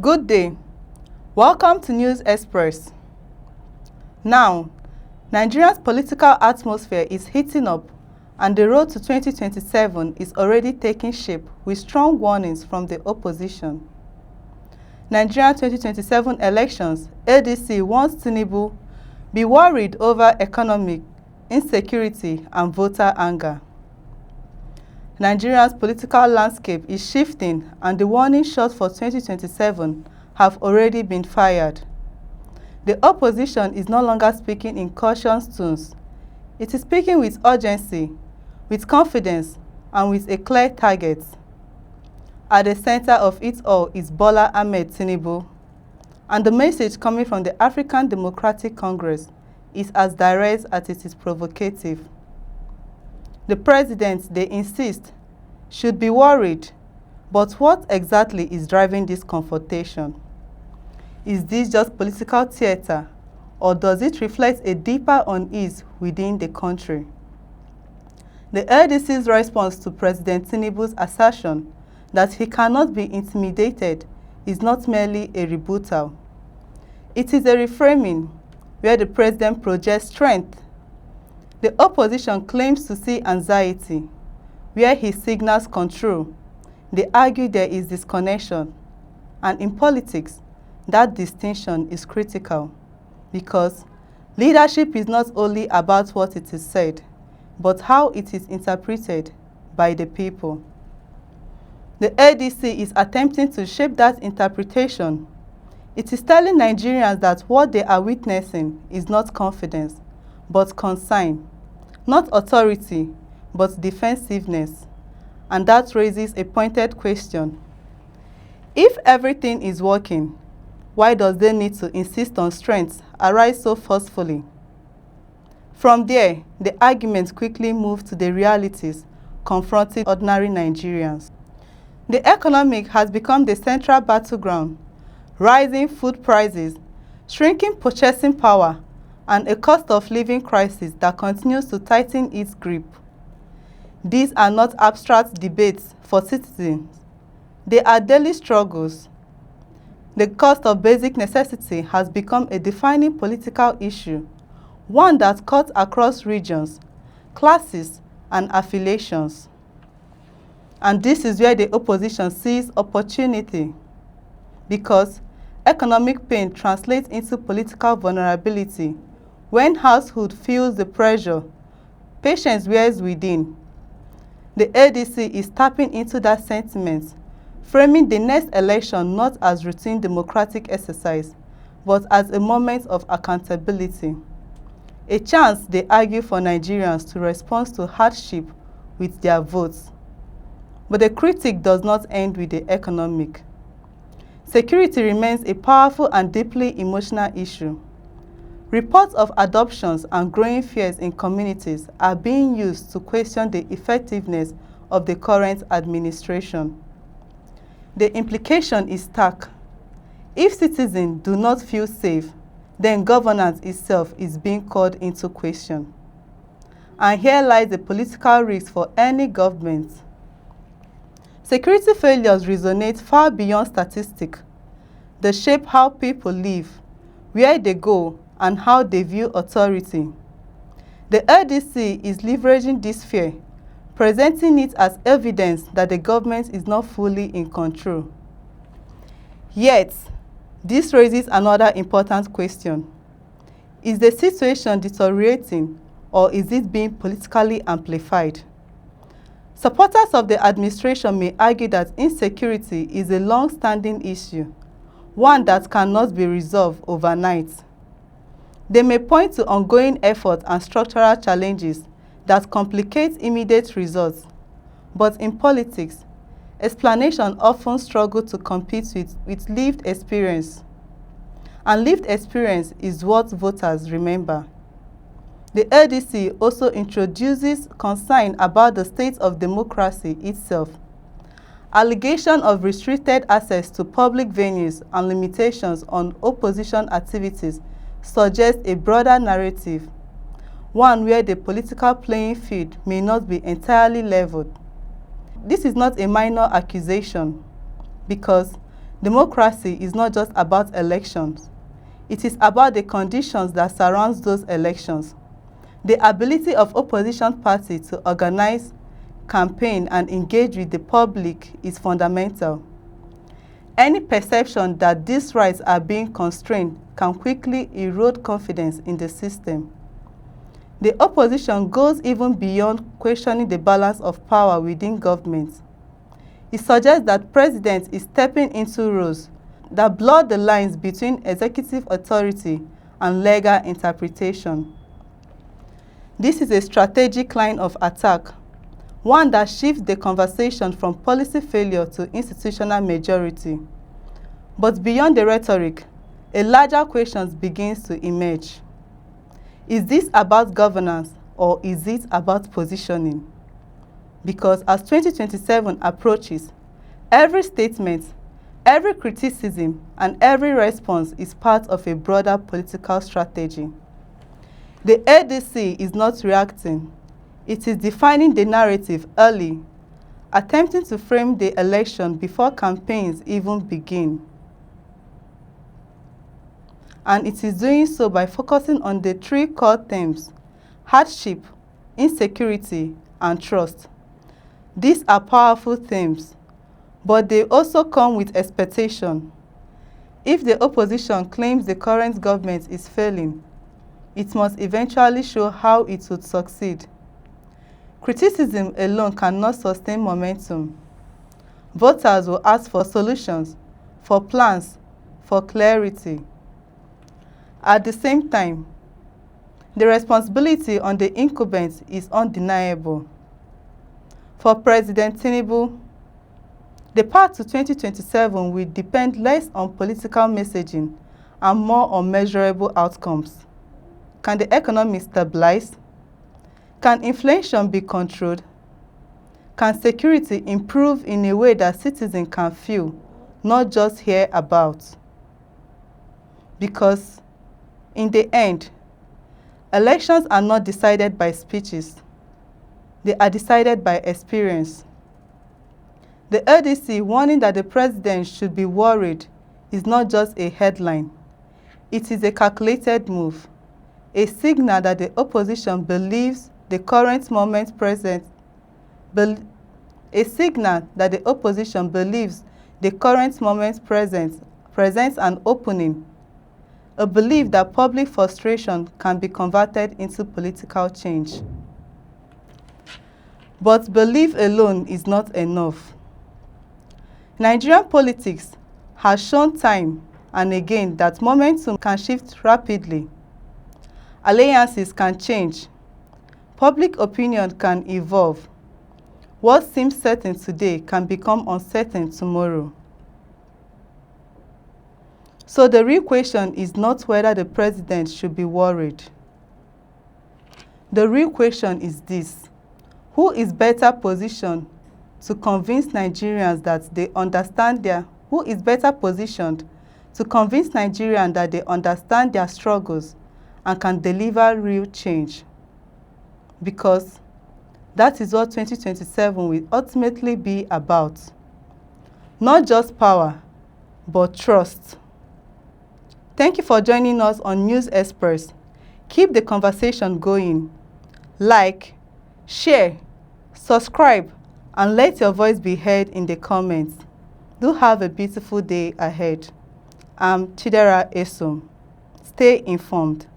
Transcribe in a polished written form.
Good day. Welcome to News Express. Now, Nigeria's political atmosphere is heating up and the road to 2027 is already taking shape with strong warnings from the opposition. Nigerian 2027 elections, ADC wants Tinubu be worried over economic insecurity and voter anger. Nigeria's political landscape is shifting and the warning shots for 2027 have already been fired. The opposition is no longer speaking in cautious tones. It is speaking with urgency, with confidence, and with a clear target. At the center of it all is Bola Ahmed Tinubu, and the message coming from the African Democratic Congress is as direct as it is provocative. The president, they insist, should be worried, but what exactly is driving this confrontation? Is this just political theater, or does it reflect a deeper unease within the country? The LDC's response to President Tinubu's assertion that he cannot be intimidated is not merely a rebuttal. It is a reframing where the president projects strength. The opposition claims to see anxiety, where he signals control. They argue there is disconnection, and in politics, that distinction is critical because leadership is not only about what it is said, but how it is interpreted by the people. The ADC is attempting to shape that interpretation. It is telling Nigerians that what they are witnessing is not confidence, but concern, not authority, but defensiveness. And that raises a pointed question. If everything is working, why does they need to insist on strength arise so forcefully? From there, the arguments quickly move to the realities confronting ordinary Nigerians. The economic has become the central battleground. Rising food prices, shrinking purchasing power, and a cost of living crisis that continues to tighten its grip. These are not abstract debates for citizens. They are daily struggles. The cost of basic necessity has become a defining political issue, one that cuts across regions, classes, and affiliations. And this is where the opposition sees opportunity, because economic pain translates into political vulnerability. When household feels the pressure, patience wears within. The ADC is tapping into that sentiment, framing the next election not as routine democratic exercise, but as a moment of accountability. A chance, they argue, for Nigerians to respond to hardship with their votes. But the critique does not end with the economic. Security remains a powerful and deeply emotional issue. Reports of adoptions and growing fears in communities are being used to question the effectiveness of the current administration. The implication is stark. If citizens do not feel safe, then governance itself is being called into question. And here lies the political risk for any government. Security failures resonate far beyond statistics. They shape how people live, where they go, and how they view authority. The LDC is leveraging this fear, presenting it as evidence that the government is not fully in control. Yet, this raises another important question. Is the situation deteriorating, or is it being politically amplified? Supporters of the administration may argue that insecurity is a long-standing issue, one that cannot be resolved overnight. They may point to ongoing efforts and structural challenges that complicate immediate results. But in politics, explanation often struggle to compete with lived experience. And lived experience is what voters remember. The LDC also introduces concern about the state of democracy itself. Allegation of restricted access to public venues and limitations on opposition activities suggest a broader narrative, one where the political playing field may not be entirely leveled. This is not a minor accusation, because democracy is not just about elections. It is about the conditions that surround those elections. The ability of opposition parties to organize, campaign, and engage with the public is fundamental. Any perception that these rights are being constrained can quickly erode confidence in the system. The opposition goes even beyond questioning the balance of power within government. It suggests that the president is stepping into roles that blur the lines between executive authority and legal interpretation. This is a strategic line of attack, one that shifts the conversation from policy failure to institutional majority. But beyond the rhetoric, a larger question begins to emerge. Is this about governance or is it about positioning? Because as 2027 approaches, every statement, every criticism, and every response is part of a broader political strategy. The ADC is not reacting. It is defining the narrative early, attempting to frame the election before campaigns even begin. And it is doing so by focusing on the three core themes: hardship, insecurity, and trust. These are powerful themes, but they also come with expectation. If the opposition claims the current government is failing, it must eventually show how it would succeed. Criticism alone cannot sustain momentum. Voters will ask for solutions, for plans, for clarity. At the same time, the responsibility on the incumbent is undeniable. For President Tinubu, the path to 2027 will depend less on political messaging and more on measurable outcomes. Can the economy stabilize? Can inflation be controlled? Can security improve in a way that citizens can feel, not just hear about? Because in the end, elections are not decided by speeches. They are decided by experience. The LDC warning that the president should be worried is not just a headline. It is a calculated move, a signal that the opposition believes the current moment presents an opening, a belief that public frustration can be converted into political change. But belief alone is not enough. Nigerian politics has shown time and again that momentum can shift rapidly. Alliances can change. Public opinion can evolve. What seems certain today can become uncertain tomorrow. So the real question is not whether the president should be worried. The real question is this: who is better positioned to convince Nigerians that they understand their struggles and can deliver real change? Because that is what 2027 will ultimately be about. Not just power, but trust. Thank you for joining us on News Express. Keep the conversation going. Like, share, subscribe, and let your voice be heard in the comments. Do have a beautiful day ahead. I'm Chidera Esom. Stay informed.